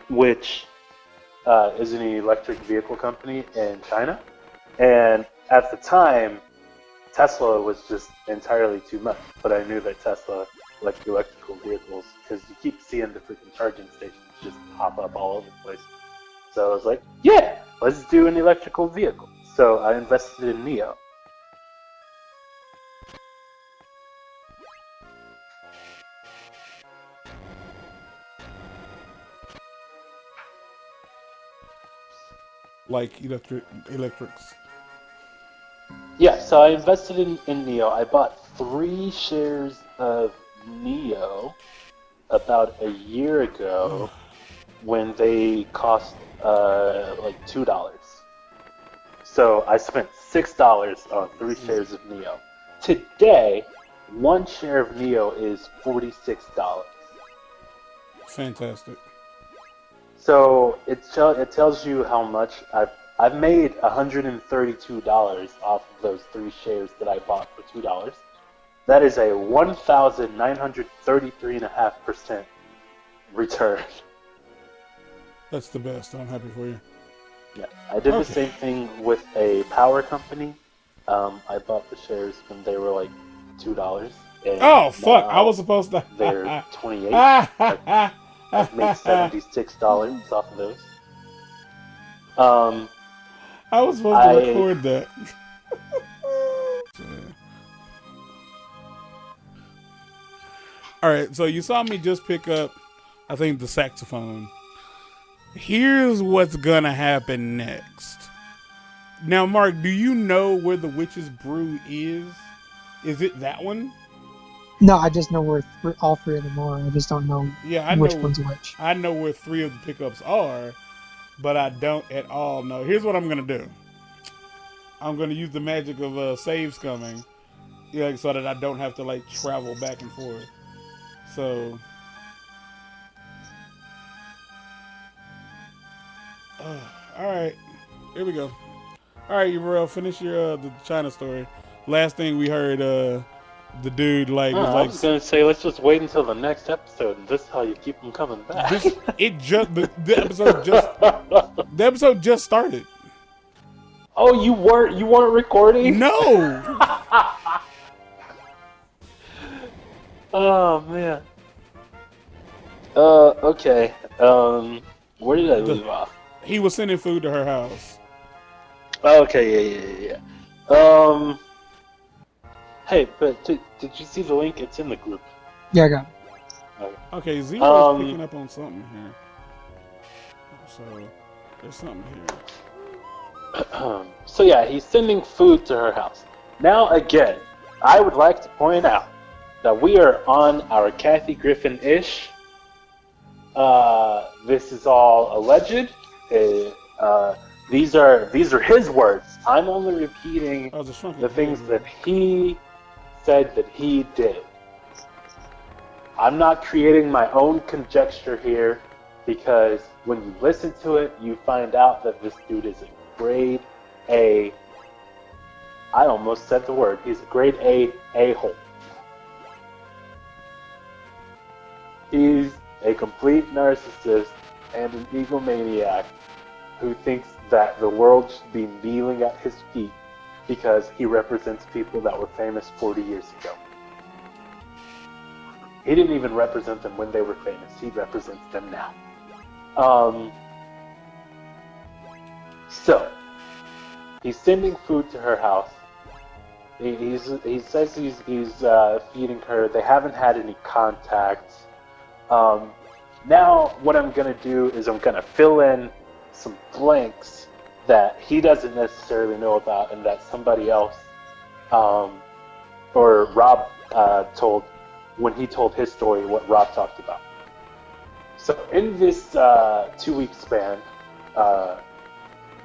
which is an electric vehicle company in China. And at the time, Tesla was just entirely too much. But I knew that Tesla, like electrical vehicles, because you keep seeing the freaking charging stations just pop up all over the place. So I was like, yeah, let's do an electrical vehicle. So I invested in Neo. Like electrics. Yeah, so I invested in Neo. I bought 3 shares of Neo about a year ago when they cost like $2. So I spent $6 on 3 shares of Neo. Today, 1 share of Neo is $46. Fantastic. So it tells you how much I've made $132 off of those 3 shares that I bought for $2. That is a 1,933.5% return. That's the best. I'm happy for you. Yeah, I did the same thing with a power company. I bought the shares when they were like $2. Oh fuck! I was supposed to. They're 28. I've made $76 off of those. I was supposed to record that. All right, so you saw me just pick up, I think, the saxophone. Here's what's gonna happen next. Now, Mark, do you know where the Witch's Brew is? Is it that one? No, I just know where all 3 of them are. I just don't know which one's which. I know where 3 of the pickups are, but I don't at all know. Here's what I'm going to do. I'm going to use the magic of saves coming, so that I don't have to like travel back and forth. So, all right, here we go. All right, Uriel, finish your the Chyna story. Last thing we heard, the dude was like. I was gonna say, let's just wait until the next episode, and this is how you keep them coming back. The episode just started. Oh, you weren't recording? No. Oh man. Okay. Where did I leave off? He was sending food to her house. Okay, yeah. Hey, but did you see the link? It's in the group. Yeah, I got it. Okay, Zero's picking up on something here. So, there's something here. So yeah, he's sending food to her house. Now again, I would like to point out that we are on our Kathy Griffin-ish. This is all alleged. These are his words. I'm only repeating the things that he said that he did. I'm not creating my own conjecture here, because when you listen to it, you find out that this dude is a grade A. I almost said the word. He's a grade A a-hole. He's a complete narcissist and an egomaniac who thinks that the world should be kneeling at his feet because he represents people that were famous 40 years ago. He didn't even represent them when they were famous. He represents them now. So, he's sending food to her house. He says he's feeding her. They haven't had any contact. Now, what I'm going to do is I'm going to fill in some blanks that he doesn't necessarily know about and that somebody else, or Rob told when he told his story, what Rob talked about. So in this 2-week span,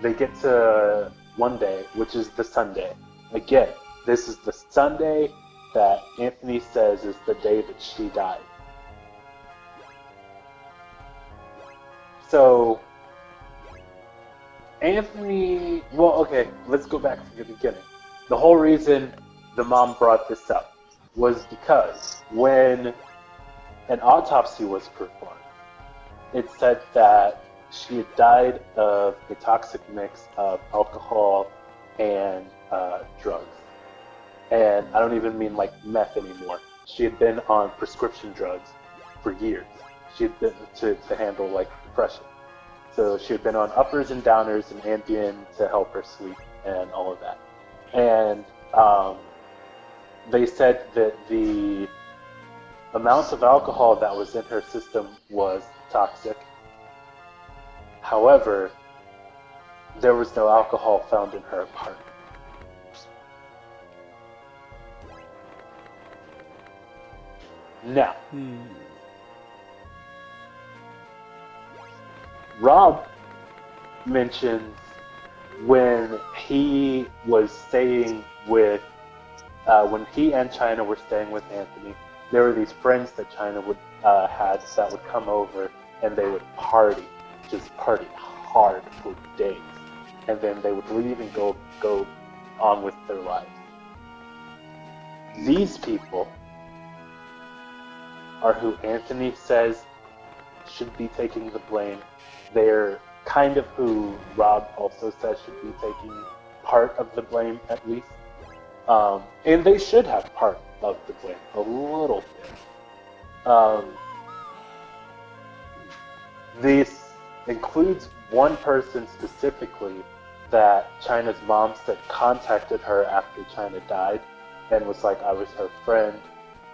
they get to one day, which is the Sunday. Again, this is the Sunday that Anthony says is the day that she died. So, Anthony, well, okay, let's go back to the beginning. The whole reason the mom brought this up was because when an autopsy was performed, it said that she had died of a toxic mix of alcohol and drugs. And I don't even mean like meth anymore. She had been on prescription drugs for years. She had been to handle like depression. So she had been on uppers and downers and Ambien to help her sleep and all of that. And they said that the amount of alcohol that was in her system was toxic. However, there was no alcohol found in her apartment. Now, Rob mentions when he was staying with, when he and Chyna were staying with Anthony, there were these friends that Chyna would had that would come over and they would party, just party hard for days, and then they would leave and go on with their lives. These people are who Anthony says should be taking the blame. They're kind of who Rob also says should be taking part of the blame, at least. And they should have part of the blame, a little bit. This includes one person specifically that Chyna's mom said contacted her after Chyna died and was like, I was her friend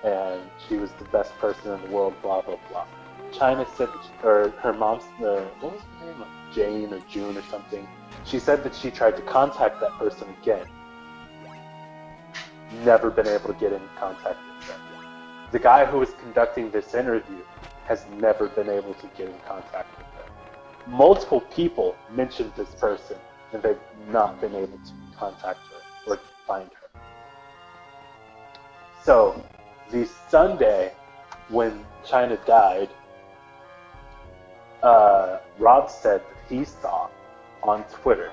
and she was the best person in the world, blah, blah, blah. Chyna said, or her mom's, what was her name? Jane or June or something. She said that she tried to contact that person again. Never been able to get in contact with them. The guy who was conducting this interview has never been able to get in contact with them. Multiple people mentioned this person and they've not been able to contact her or find her. So, the Sunday when Chyna died, Rob said that he saw on Twitter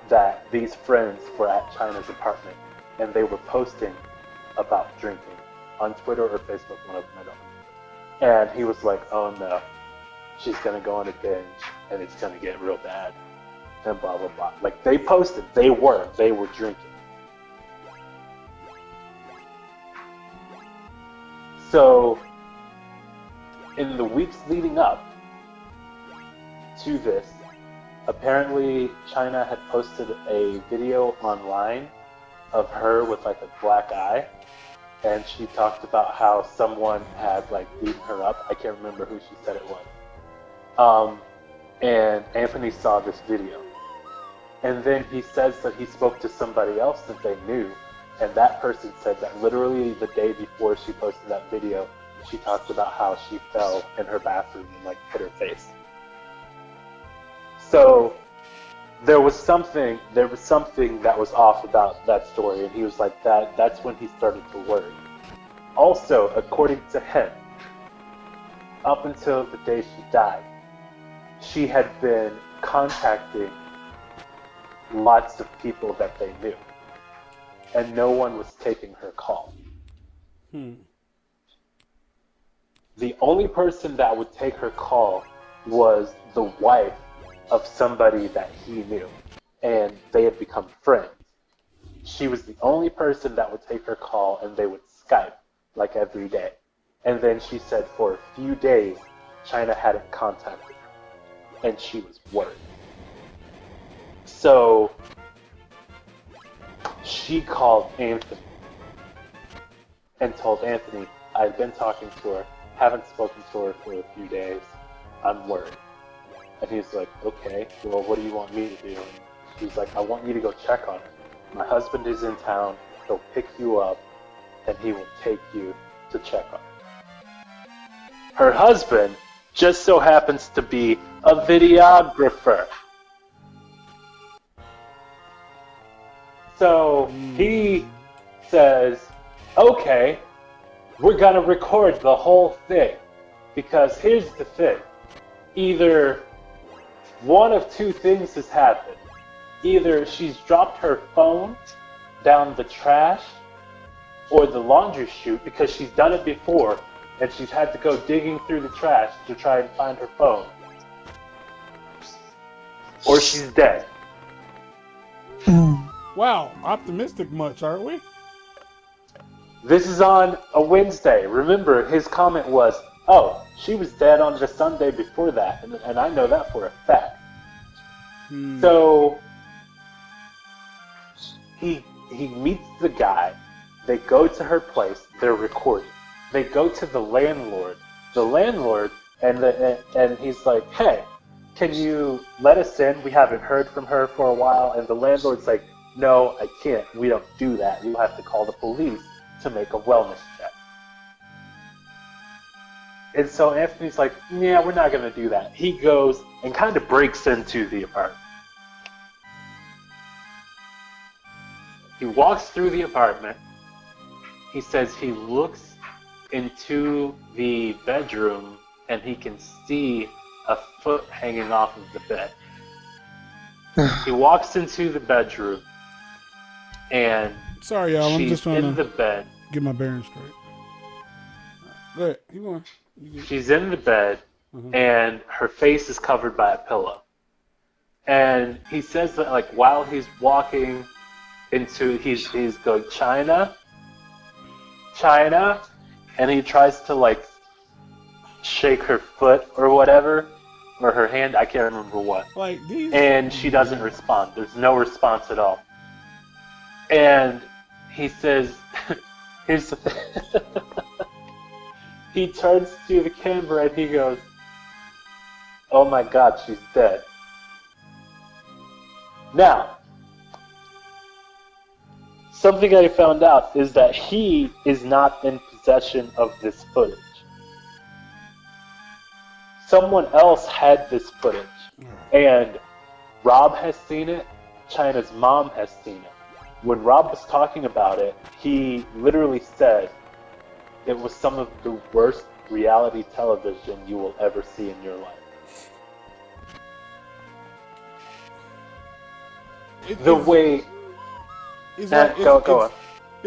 that these friends were at Chyna's apartment and they were posting about drinking on Twitter or Facebook, one of them, I don't know. And he was like, oh no, she's gonna go on a binge and it's gonna get real bad and blah, blah, blah. Like they posted, they were drinking. So, in the weeks leading up to this, apparently Chyna had posted a video online of her with like a black eye, and she talked about how someone had like beaten her up. I can't remember who she said it was. And Anthony saw this video. And then he says that he spoke to somebody else that they knew, and that person said that literally the day before she posted that video, she talked about how she fell in her bathroom and like hit her face. So there was something that was off about that story, and he was like, that's when he started to worry. Also, according to him, up until the day she died, she had been contacting lots of people that they knew, and no one was taking her call. The only person that would take her call was the wife of somebody that he knew, and they had become friends. She was the only person that would take her call, and they would Skype like every day. And then she said for a few days, Chyna hadn't contacted her, and she was worried. So she called Anthony and told Anthony, I've been talking to her, haven't spoken to her for a few days, I'm worried. And he's like, okay, well, what do you want me to do? And she's like, I want you to go check on her. My husband is in town, he'll pick you up, and he will take you to check on her. Her husband just so happens to be a videographer. So he says, okay, we're going to record the whole thing. Because here's the thing. Either one of two things has happened. Either she's dropped her phone down the trash or the laundry chute, because she's done it before, and she's had to go digging through the trash to try and find her phone. Or she's dead. Wow, optimistic much, aren't we? This is on a Wednesday. Remember, his comment was, oh, she was dead on the Sunday before that, and I know that for a fact. So, he meets the guy, they go to her place, they're recording. They go to the landlord. The landlord, and he's like, hey, can you let us in? We haven't heard from her for a while. And the landlord's like, no, I can't. We don't do that. You have to call the police to make a wellness check. And so Anthony's like, yeah, we're not going to do that. He goes and kind of breaks into the apartment. He walks through the apartment. He says he looks into the bedroom and he can see a foot hanging off of the bed. He walks into the bedroom and sorry, y'all. I'm just trying in the bed. Get my bearings straight. Go ahead. Keep going. She's in the bed and her face is covered by a pillow. And he says that like while he's walking into he's going Chyna, and he tries to like shake her foot or whatever, or her hand, I can't remember what. Like these, and she doesn't respond. There's no response at all. And he says, here's the thing. He turns to the camera and he goes, oh my God, she's dead. Now, something I found out is that he is not in possession of this footage. Someone else had this footage, and Rob has seen it, Chyna's mom has seen it. When Rob was talking about it, he literally said it was some of the worst reality television you will ever see in your life. It's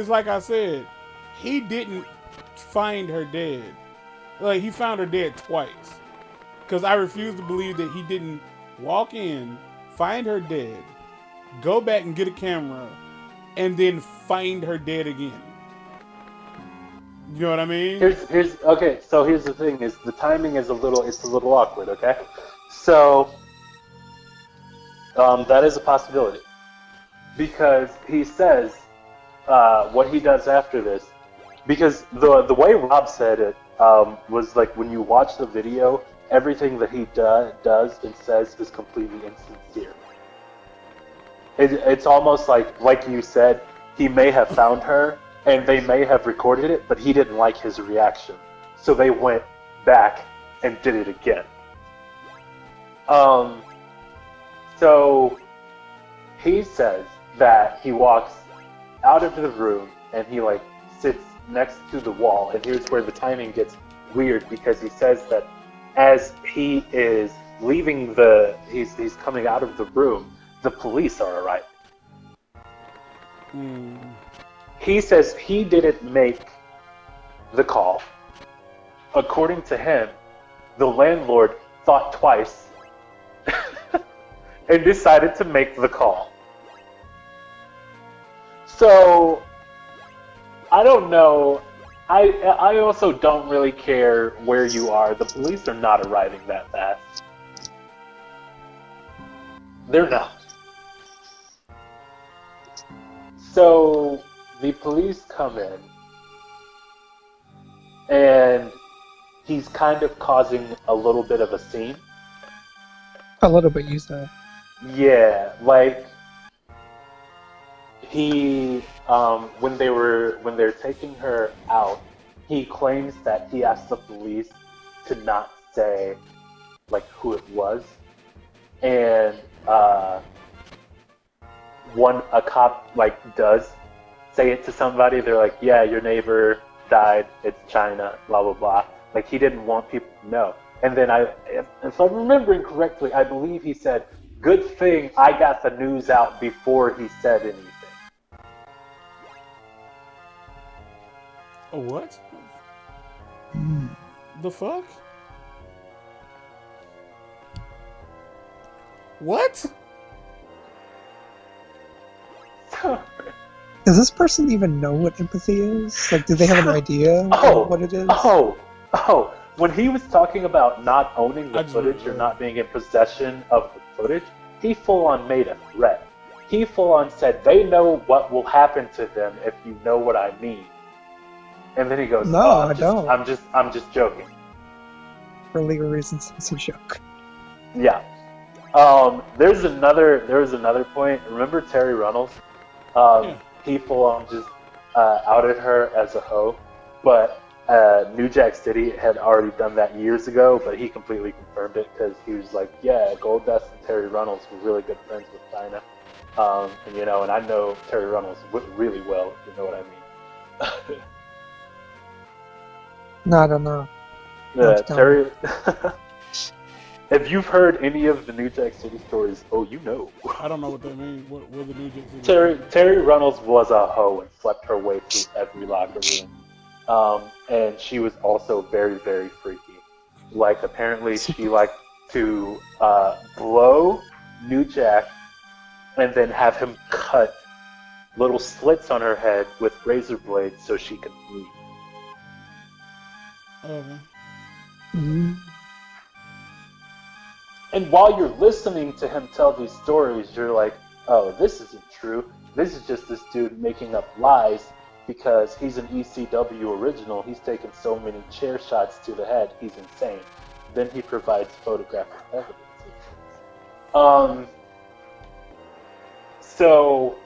like I said, he didn't find her dead. Like, he found her dead twice. Because I refuse to believe that he didn't walk in, find her dead, go back and get a camera, and then find her dead again. You know what I mean? Okay, so here's the thing, is the timing is a little awkward, okay? So, that is a possibility. Because he says, what he does after this, because the way Rob said it, was like when you watch the video, everything that he does and says is completely insincere. It's almost like you said, he may have found her, and they may have recorded it, but he didn't like his reaction. So they went back and did it again. So he says that he walks out of the room and he like sits next to the wall, and here's where the timing gets weird, because he says that as he is leaving he's coming out of the room, the police are arriving. He says he didn't make the call. According to him, the landlord thought twice and decided to make the call. So, I don't know. I also don't really care where you are. The police are not arriving that fast. They're not. So, the police come in, and he's kind of causing a little bit of a scene. A little bit, you said. Yeah, like he, when they're taking her out, he claims that he asked the police to not say like who it was, and a cop like does say it to somebody. They're like, yeah, your neighbor died, it's Chyna, blah blah blah. Like, he didn't want people to know. And then if I'm remembering correctly, I believe he said, good thing I got the news out before he said anything. A what? The fuck? What? Does this person even know what empathy is? Like, do they have an idea of what it is? When he was talking about not owning the footage or not being in possession of the footage, he full on made a threat. He full on said, they know what will happen to them if you know what I mean. And then he goes, no, I don't. I'm just joking. For legal reasons, it's a joke. Yeah. There was another point. Remember Terry Runnels? He full on just outed her as a hoe, but New Jack City had already done that years ago, but he completely confirmed it because he was like, yeah, Goldust and Terry Runnels were really good friends with Chyna. And I know Terry Runnels really well, if you know what I mean. No, I don't know. Terry... If you've heard any of the New Jack City stories, you know. I don't know what that means. What the New Jack City Terry Runnels was a hoe and slept her way through every locker room. And she was also very, very freaky. Like, apparently she liked to blow New Jack and then have him cut little slits on her head with razor blades so she could breathe. Okay. Mm-hmm. And while you're listening to him tell these stories, you're like, oh, this isn't true. This is just this dude making up lies because he's an ECW original. He's taken so many chair shots to the head. He's insane. Then he provides photographic evidence. So...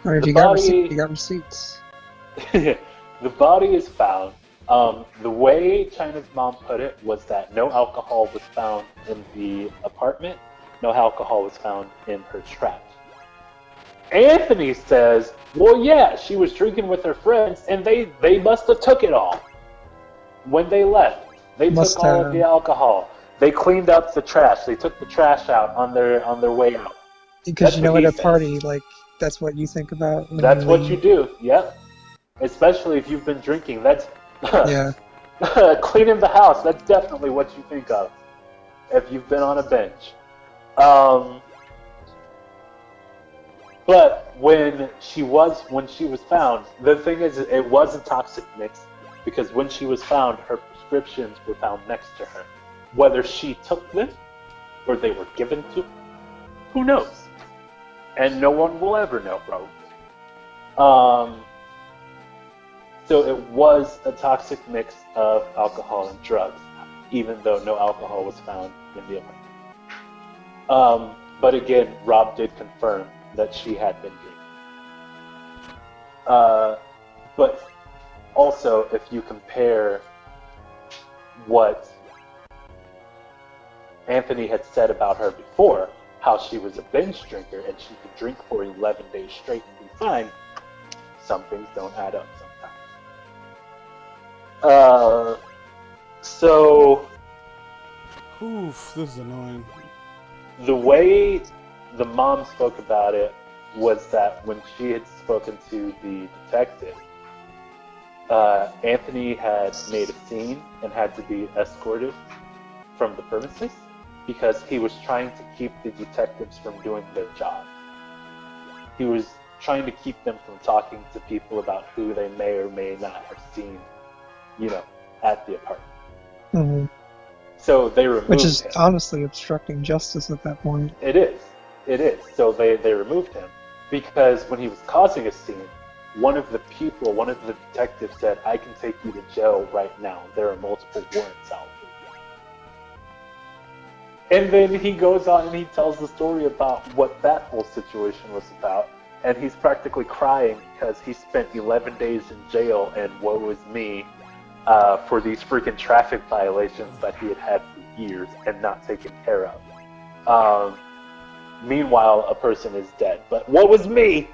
You got receipts. The body is found. The way Chyna's mom put it was that no alcohol was found in the apartment, no alcohol was found in her trash. Anthony says, well, yeah, she was drinking with her friends, and they must have took it all when they left. They took all of the alcohol. They cleaned up the trash. They took the trash out on their way out. Because at a party, like, that's what you think about. That's what you do, yep. Especially if you've been drinking. That's... Yeah. Cleaning the house, that's definitely what you think of if you've been on a bench. But when she was found, the thing is, it was a toxic mix because when she was found, her prescriptions were found next to her. Whether she took them or they were given to her, who knows? And no one will ever know, bro. So it was a toxic mix of alcohol and drugs, even though no alcohol was found in the apartment. But again, Rob did confirm that she had been drinking. But also, if you compare what Anthony had said about her before, how she was a binge drinker and she could drink for 11 days straight and be fine, some things don't add up sometimes. Oof, this is annoying. The way the mom spoke about it was that when she had spoken to the detective, Anthony had made a scene and had to be escorted from the premises because he was trying to keep the detectives from doing their job. He was trying to keep them from talking to people about who they may or may not have seen, at the apartment. Mm-hmm. So they removed him. Which is honestly obstructing justice at that point. It is. So they removed him because when he was causing a scene, one of the detectives said, I can take you to jail right now. There are multiple warrants out for you. And then he goes on and he tells the story about what that whole situation was about. And he's practically crying because he spent 11 days in jail and woe is me for these freaking traffic violations that he had for years and not taken care of. Meanwhile, a person is dead. But woe is me!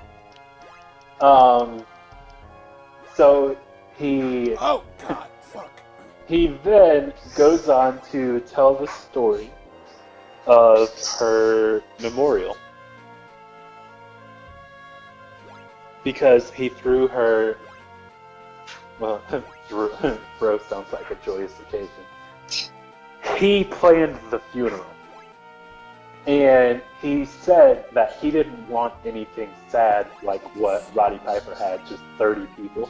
So he... Oh, God, fuck. He then goes on to tell the story of her memorial. Because he threw her... Well, Bro sounds like a joyous occasion. He planned the funeral. And he said that he didn't want anything sad like what Roddy Piper had, just 30 people.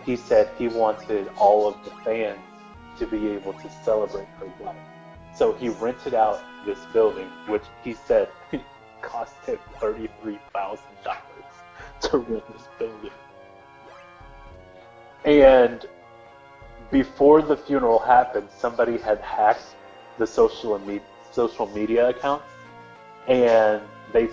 He said he wanted all of the fans to be able to celebrate her life. So he rented out this building, which he said cost him $33,000 to rent this building. And before the funeral happened, somebody had hacked the social media accounts, and they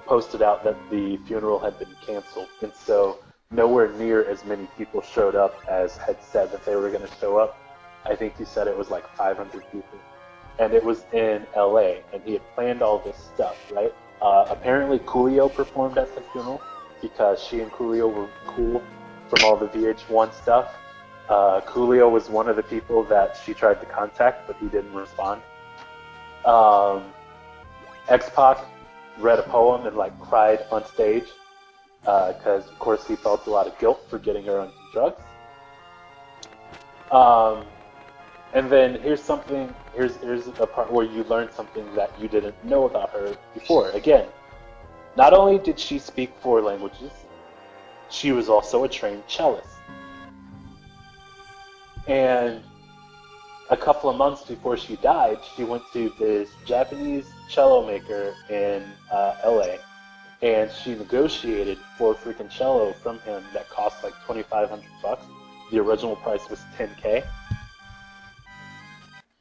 posted out that the funeral had been canceled, and so nowhere near as many people showed up as had said that they were going to show up. I think he said it was like 500 people, and it was in LA, and he had planned all this stuff, right? Apparently Coolio performed at the funeral because she and Coolio were cool from all the VH1 stuff. Coolio was one of the people that she tried to contact, but he didn't respond. X-Pac read a poem and like cried on stage because of course he felt a lot of guilt for getting her onto drugs. And then here's a part where you learn something that you didn't know about her before. Again, not only did she speak 4 languages, she was also a trained cellist. And a couple of months before she died, she went to this Japanese cello maker in LA, and she negotiated for a freaking cello from him that cost like $2,500. The original price was $10K.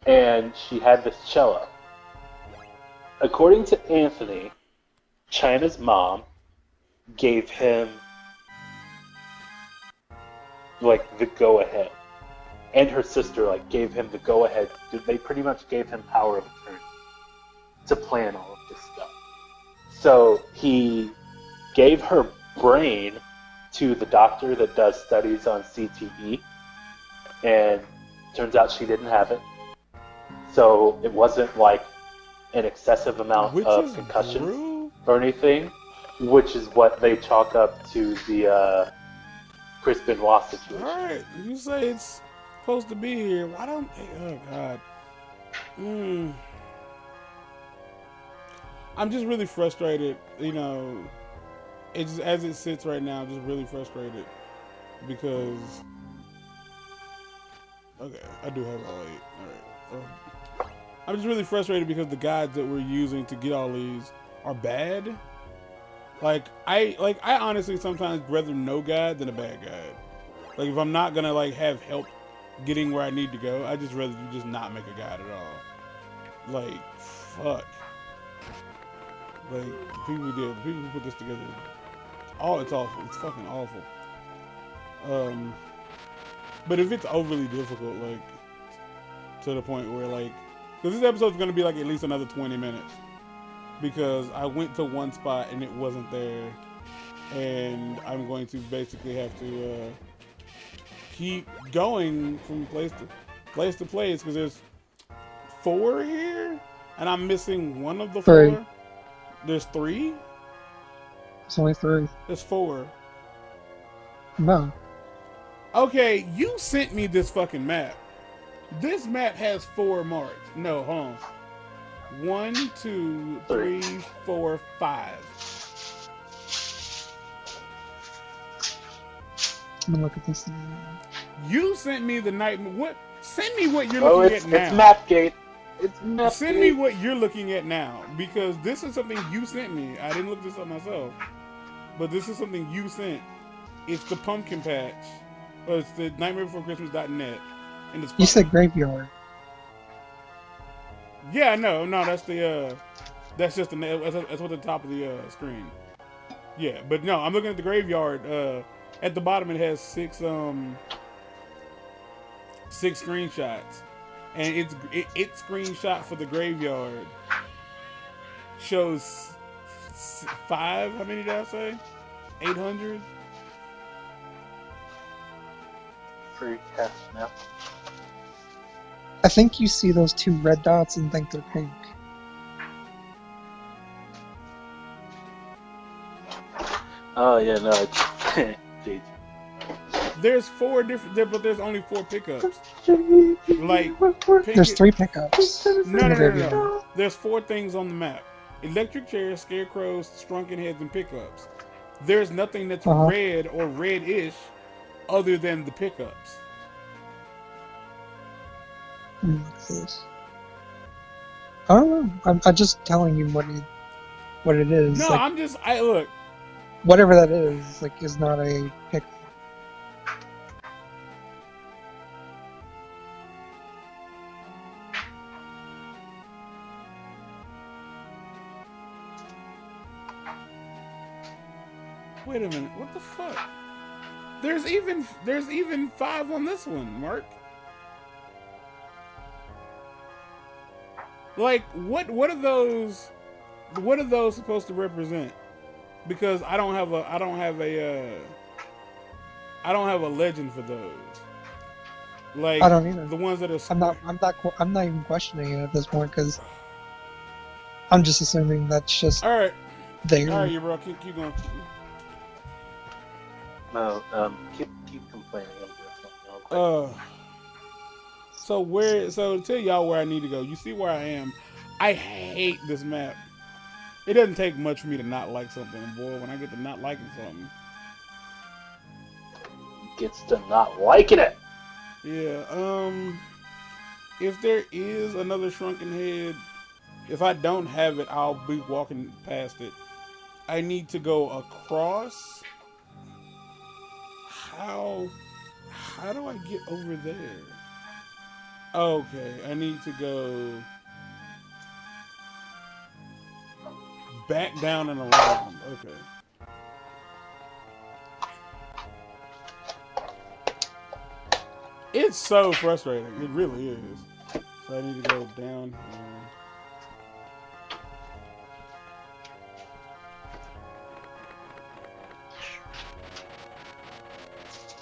And she had this cello. According to Anthony, Chyna's mom gave him like the go-ahead. And her sister like gave him the go-ahead. They pretty much gave him power of attorney to plan all of this stuff. So he gave her brain to the doctor that does studies on CTE, and turns out she didn't have it. So it wasn't like an excessive amount of concussions or anything, which is what they chalk up to the Chris Benoit situation. All right, you say it's supposed to be here. Why don't they? Oh God. I'm just really frustrated. You know, it's as it sits right now. I'm just really frustrated because. Okay, I do have all 8. All right. I'm just really frustrated because the guides that we're using to get all these are bad. Like I honestly sometimes rather no guide than a bad guide. Like if I'm not gonna like have help getting where I need to go, I just rather you just not make a guide at all. Like fuck. Like the people who put this together, it's awful. It's fucking awful. But if it's overly difficult, like to the point where like, because this episode's gonna be like at least another 20 minutes, because I went to one spot and it wasn't there, and I'm going to basically have to keep going from place to place because there's 4 here, and I'm missing one of the 4. 3. There's 3. It's only 3. There's 4. No. Okay, you sent me this fucking map. This map has 4 marks. No, hold on. 1, 2, 3, 4, 5. I'm gonna look at this now. You sent me the night. What? Send me what you're looking at now. It's Mapgate. It's Mapgate. Send me what you're looking at now, because this is something you sent me. I didn't look this up myself, but this is something you sent. It's the pumpkin patch. It's the nightmarebeforechristmas.net. And it's you said graveyard. Yeah, no, that's the that's just that's what the top of the screen. Yeah, but no, I'm looking at the graveyard. At the bottom it has 6 screenshots, and its screenshot for the graveyard shows 5. How many did I say? 800. Free cash now. I think you see those 2 red dots and think they're pink. Oh yeah, no, it's There's 4 different, but there's only 4 pickups. Like, there's 3 pickups. No. There's 4 things on the map: electric chairs, scarecrows, shrunken heads, and pickups. There's nothing that's red or red-ish other than the pickups. I don't know. I'm just telling you what it is. No, like, look. Whatever that is, like, is not a pickup. Wait a minute, what the fuck? There's even 5 on this one, Mark. Like, what are those supposed to represent? Because I don't have a legend for those. Like, I don't either. The ones that are I'm not even questioning it at this point because I'm just assuming that's just all right. There. All right, you bro, keep going. No, keep complaining. So to tell y'all where I need to go, you see where I am. I hate this map. It doesn't take much for me to not like something, boy. When I get to not liking something, gets to not liking it. Yeah. If there is another shrunken head, if I don't have it, I'll be walking past it. I need to go across. How do I get over there? Okay, I need to go back down and around. Okay. It's so frustrating. It really is. So I need to go down here.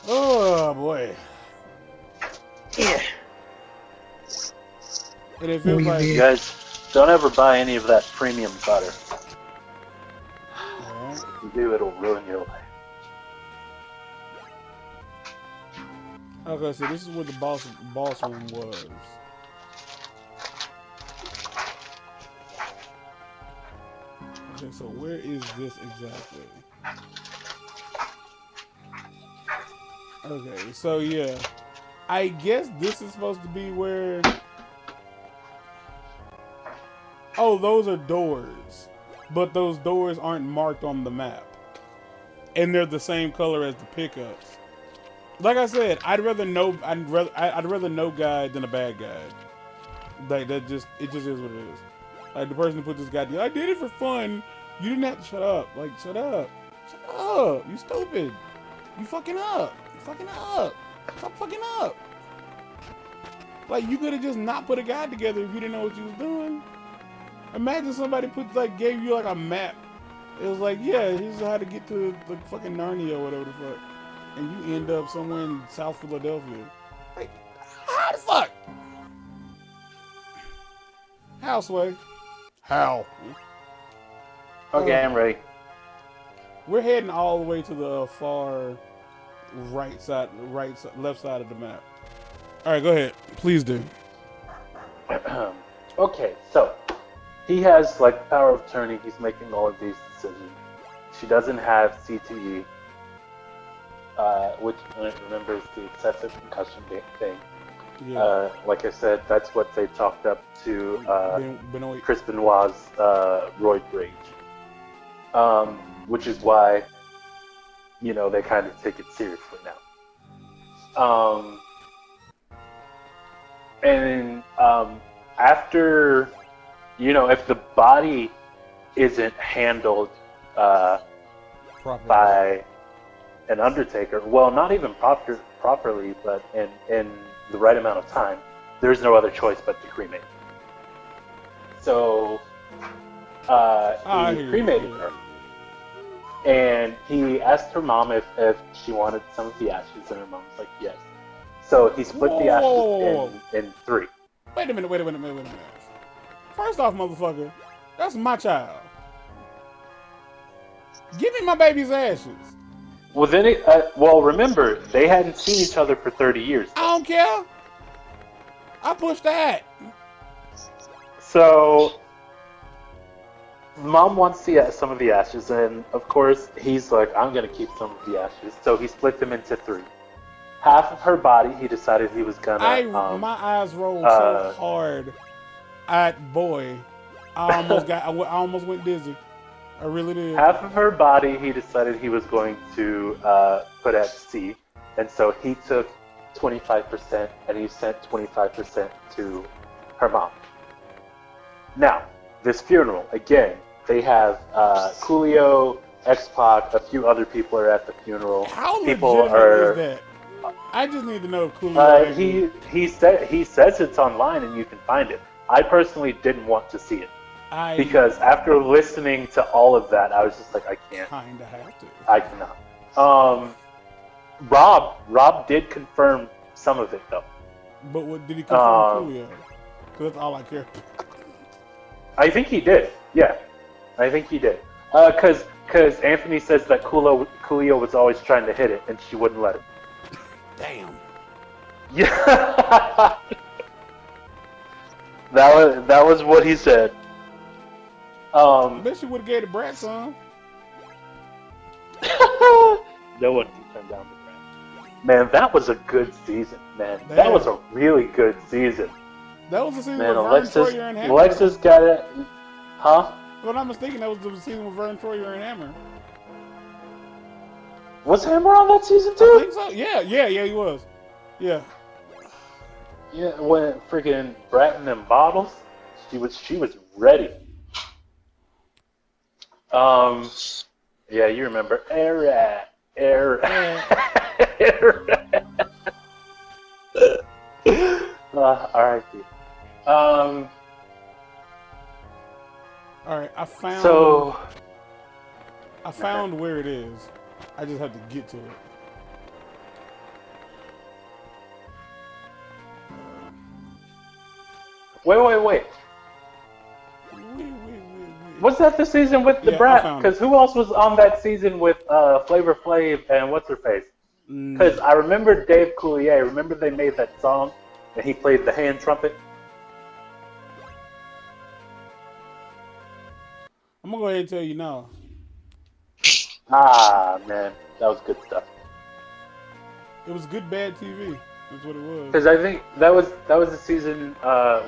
Oh boy. Yeah. And it feels like you guys don't ever buy any of that premium butter. Right. If you do, it'll ruin your life. Okay, so this is where the boss room was. Okay, so where is this exactly? Okay, so yeah. I guess this is supposed to be where... Oh, those are doors. But those doors aren't marked on the map. And they're the same color as the pickups. Like I said, I'd rather know guy than a bad guy. Like it just is what it is. Like the person who put this guy together, I did it for fun. You didn't have to shut up. Like shut up. Shut up. You stupid. You fucking up. You fucking up. Stop fucking up. Like you could have just not put a guy together if you didn't know what you was doing. Imagine somebody gave you like a map. It was like, yeah, here's how to get to the fucking Narnia or whatever the fuck. And you end up somewhere in South Philadelphia. Like, how the fuck? How, Sway? How? Okay, I'm ready. We're heading all the way to the far left side of the map. All right, go ahead. Please do. Okay, so he has like power of attorney. He's making all of these decisions. She doesn't have CTE, which remembers the excessive concussion thing. Yeah. Like I said, that's what they chalked up to Chris Benoit's roid rage, which is why they kind of take it seriously now. And after, if the body isn't handled by an undertaker, well, not even properly, but in the right amount of time, there's no other choice but to cremate. So he cremated her, and he asked her mom if she wanted some of the ashes, and her mom's like, yes. So he split the ashes in 3. Wait a minute. First off, motherfucker, that's my child. Give me my baby's ashes. Well, then remember, they hadn't seen each other for 30 years. I don't care. I pushed that. So, Mom wants some of the ashes, and of course, he's like, I'm going to keep some of the ashes. So he split them into 3. Half of her body, he decided he was going to... my eyes rolled so hard. Boy, I almost went dizzy. I really did. Half of her body, he decided he was going to put at sea. And so he took 25%, and he sent 25% to her mom. Now, this funeral, again, they have Coolio, X-Pac, a few other people are at the funeral. How people legitimate is that? I just need to know if Coolio... he says it's online and you can find it. I personally didn't want to see it. Because after listening to all of that, I was just like, I can't. Kinda have to. I cannot. Rob did confirm some of it, though. But what did he confirm Coolio? Because that's all I care. I think he did. Yeah, I think he did. Because Anthony says that Coolio was always trying to hit it, and she wouldn't let him. Damn. Yeah. That was what he said. I bet she would have gave the brat some. No one can turn down the brat. Man, that was a good season, man. Damn. That was a really good season. That was the season with Vern Troyer and Hammer. Alexis got it. Huh? If I'm not mistaken, that was the season with Vern Troyer and Hammer. Was Hammer on that season too? I think so. Yeah, he was. Yeah. Yeah, when freaking Bratton and Bottles, she was ready. Yeah, you remember R.I.P. All right, I found where it is. I just have to get to it. Wait. Was that the season with the Brat? Because who else was on that season with Flavor Flav and what's her face? Because I remember Dave Coulier. Remember they made that song and he played the hand trumpet. I'm gonna go ahead and tell you now. Ah man, that was good stuff. It was good bad TV. That's what it was. Because I think that was the season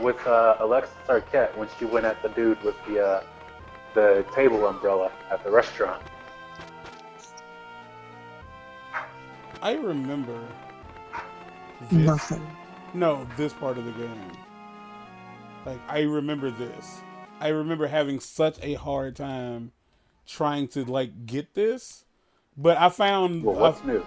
with Alexis Arquette when she went at the dude with the table umbrella at the restaurant. I remember this. Nothing. No, this part of the game. Like, I remember this. I remember having such a hard time trying to, like, get this. But I found... Well, what's new?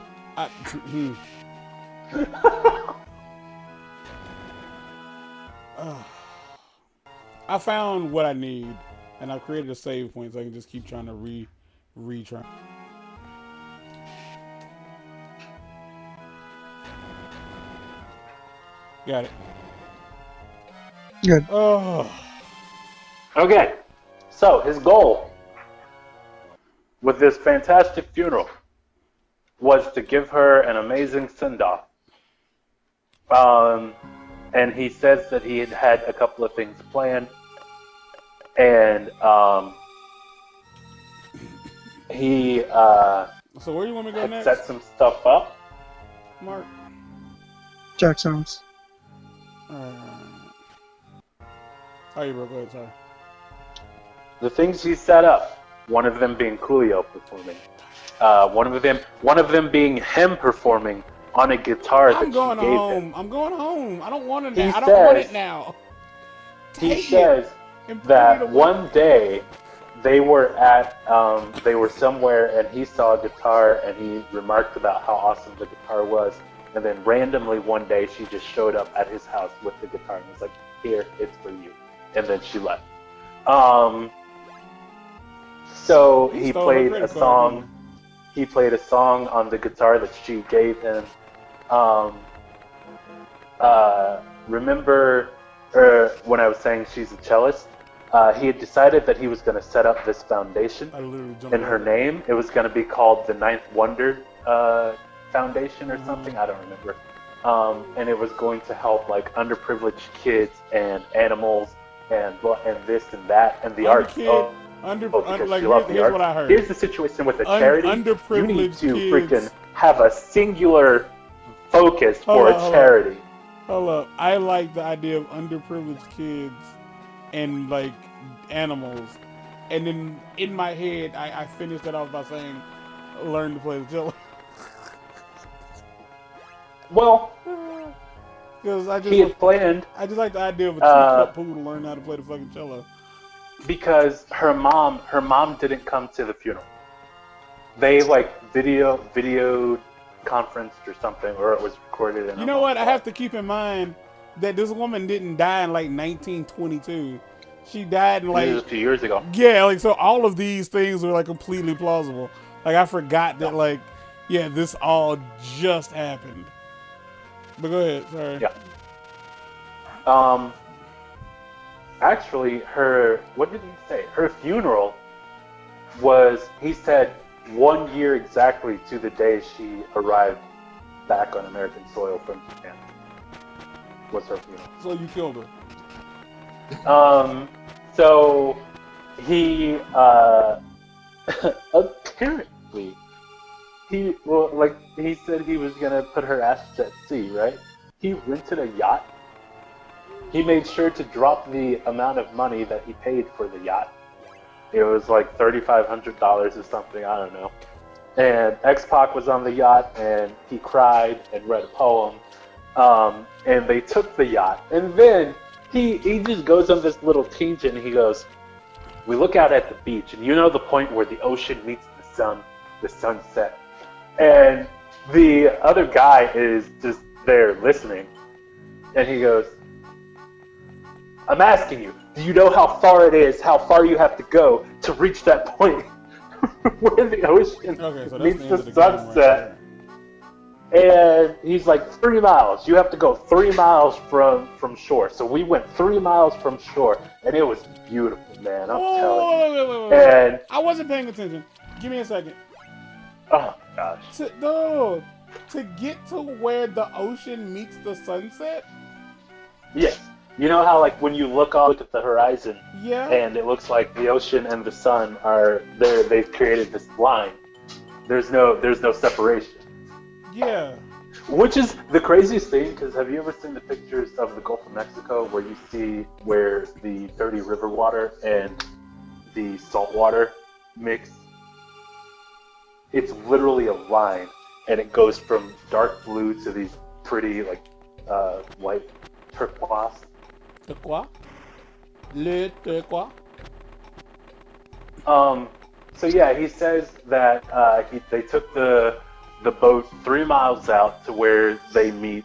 I found what I need, and I've created a save point so I can just keep trying to retry. Got it. Good. Oh. Okay, so his goal with this fantastic funeral was to give her an amazing send-off. And he says that he had a couple of things planned, and he so where do you want me to go next? Set some stuff up. Mark. Jack's house. Oh, you bro, go ahead, sorry. The things he set up, one of them being Coolio performing, one of them being him performing on a guitar that she gave him. I'm going home. I don't want it now. I don't want it now. He says that one day they were somewhere and he saw a guitar and he remarked about how awesome the guitar was, and then randomly one day she just showed up at his house with the guitar and was like, "Here, it's for you," and then she left. So he played a song. He played a song on the guitar that she gave him. Remember when I was saying she's a cellist? He had decided that he was going to set up this foundation in her name. It was going to be called the Ninth Wonder Foundation or something. I don't remember. And it was going to help like underprivileged kids and animals and this and that and the arts. Because she loved the arts. Here's the situation with a charity. You need to freaking have a singular focus for a charity. Hold up. I like the idea of underprivileged kids and like animals. And then in my head, I finished that off by saying, learn to play the cello. Well, because I just like the idea of a two-cup poodle learn how to play the fucking cello. Because her mom didn't come to the funeral. They like video conferenced or something, or it was recorded. You know what? I have to keep in mind that this woman didn't die in like 1922. She died in like a few years ago. Yeah, like so all of these things are like completely plausible. Like I forgot that like this all just happened. But go ahead, sorry. Yeah. Actually, what did he say? Her funeral was, he said, 1 year exactly to the day she arrived back on American soil from Japan. Was her funeral. So you killed her. So he apparently he said he was gonna put her ashes at sea, right? He rented a yacht. He made sure to drop the amount of money that he paid for the yacht. It was like $3,500 or something, I don't know. And X-Pac was on the yacht, and he cried and read a poem. And they took the yacht, and then he just goes on this little tangent, and he goes, we look out at the beach, and you know the point where the ocean meets the sunset. And the other guy is just there listening, and he goes, I'm asking you, do you know how far it is, how far you have to go to reach that point where the ocean meets the sunset? And he's like, 3 miles. You have to go 3 miles from shore. So we went 3 miles from shore, and it was beautiful, man. I'm telling you. Wait. And I wasn't paying attention. Give me a second. Oh, gosh. To get to where the ocean meets the sunset? Yes. You know how, like, when you look at the horizon, yeah, and it looks like the ocean and the sun are there. They've created this line. There's no separation. Yeah. Which is the craziest thing, because have you ever seen the pictures of the Gulf of Mexico where you see where the dirty river water and the salt water mix? It's literally a line, and it goes from dark blue to these pretty, like, white turquoise. Turquoise? Le turquoise? So yeah, he says that they took the boat 3 miles out to where they meet,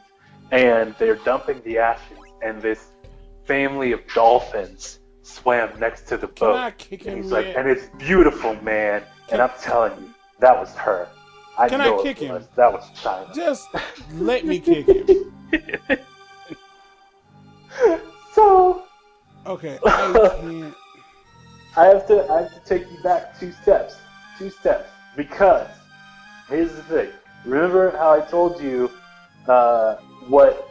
and they're dumping the ashes, and this family of dolphins swam next to the boat. And he's like, and it's beautiful, man. And I'm telling you, that was her. Can I kick him? That was Chyna. Just let me kick him. So. Okay, I can't. I have to take you back 2 steps. 2 steps. Because here's the thing. Remember how I told you what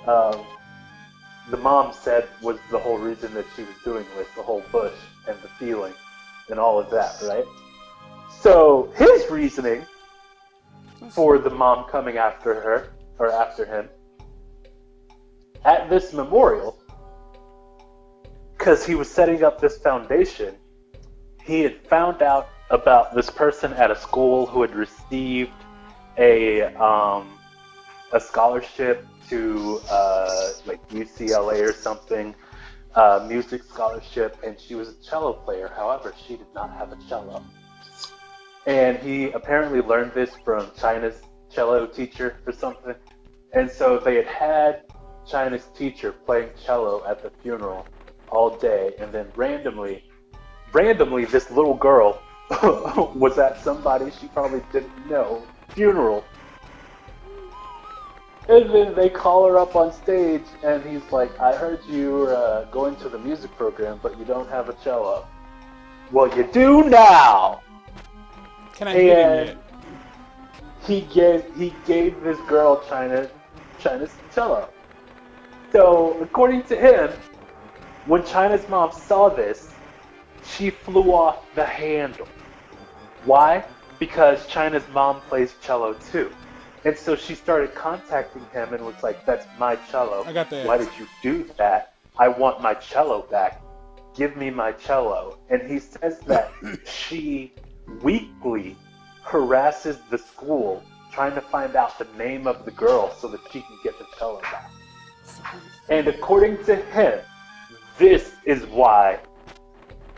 the mom said was the whole reason that she was doing this, the whole bush and the feeling and all of that, right? So his reasoning for the mom coming after her, or after him, at this memorial, because he was setting up this foundation, he had found out about this person at a school who had received a scholarship to like UCLA or something, music scholarship, and she was a cello player. However, she did not have a cello. And he apparently learned this from Chyna's cello teacher or something. And so they had Chyna's teacher playing cello at the funeral all day, and then randomly this little girl was at somebody she probably didn't know funeral. And then they call her up on stage, and he's like, I heard you were going to the music program, but you don't have a cello. Well, you do now! Can I hit him yet? he gave this girl Chyna's cello. So according to him, when Chyna's mom saw this, she flew off the handle. Why? Because Chyna's mom plays cello too. And so she started contacting him and was like, that's my cello. I got that. Why did you do that? I want my cello back. Give me my cello. And he says that she weekly harasses the school trying to find out the name of the girl so that she can get the cello back. And according to him, this is why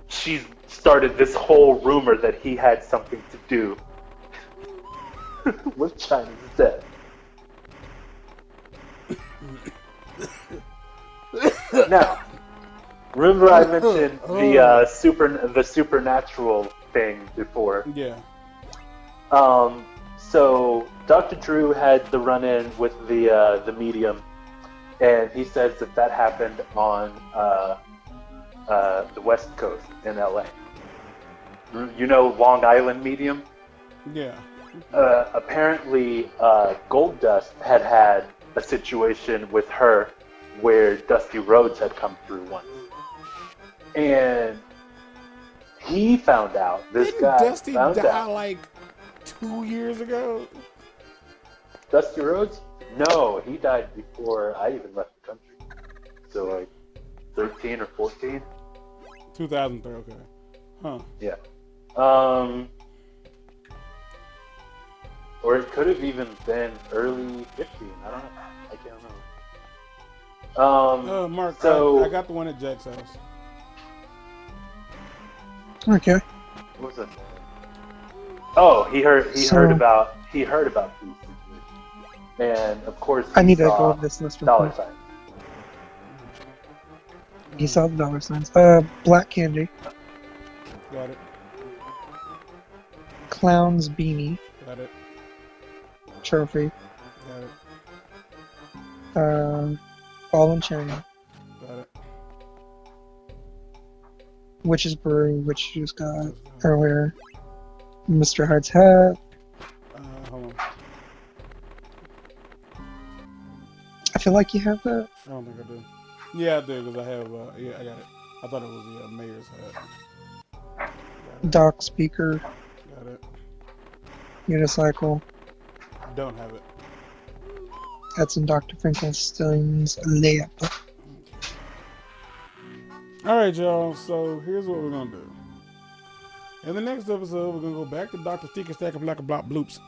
she's started this whole rumor that he had something to do with Chyna's death. Now, remember I mentioned the supernatural thing before. Yeah. So Dr. Drew had the run-in with the medium, and he says that happened on the West Coast in LA. You know Long Island medium? Yeah. Apparently, Goldust had a situation with her where Dusty Rhodes had come through once. And he found out, Didn't Dusty die like 2 years ago? Dusty Rhodes? No, he died before I even left the country. So like 13 or 14? 2003, okay. Huh. Yeah. Or it could have even been early 15. I don't know. I can't remember. Mark, so I got the one at Jack's house. Okay. What was that? Oh, he heard about the situation. And of course I need to go over this list real dollar quick. sign. He saw the dollar signs. Black candy. Got it. Clown's beanie. Got it. Trophy. Got it. Ball and chain. Got it. Witch's Brewery, which you just got earlier. Mr. Hart's hat. Hold on. I feel like you have that. I don't think I do. Yeah, I do, because I have, yeah, I got it. I thought it was the mayor's hat. Doc speaker. Got it. Unicycle. Don't have it. That's in Dr. Finkelstein's layup. Alright, y'all, so here's what we're going to do. In the next episode, we're going to go back to Dr. Sticky Stack of Black and Block Bloops.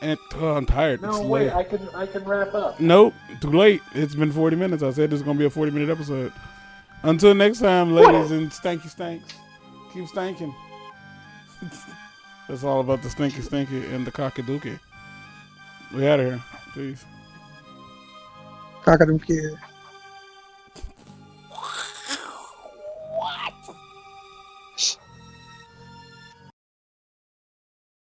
And I'm tired. No, it's wait, late. I can wrap up. Nope, too late. It's been 40 minutes. I said this is going to be a 40-minute episode. Until next time, ladies and stanky stanks. Keep stanking. That's all about the stinky and the cockadookie. We out of here. Peace. Cockadookie.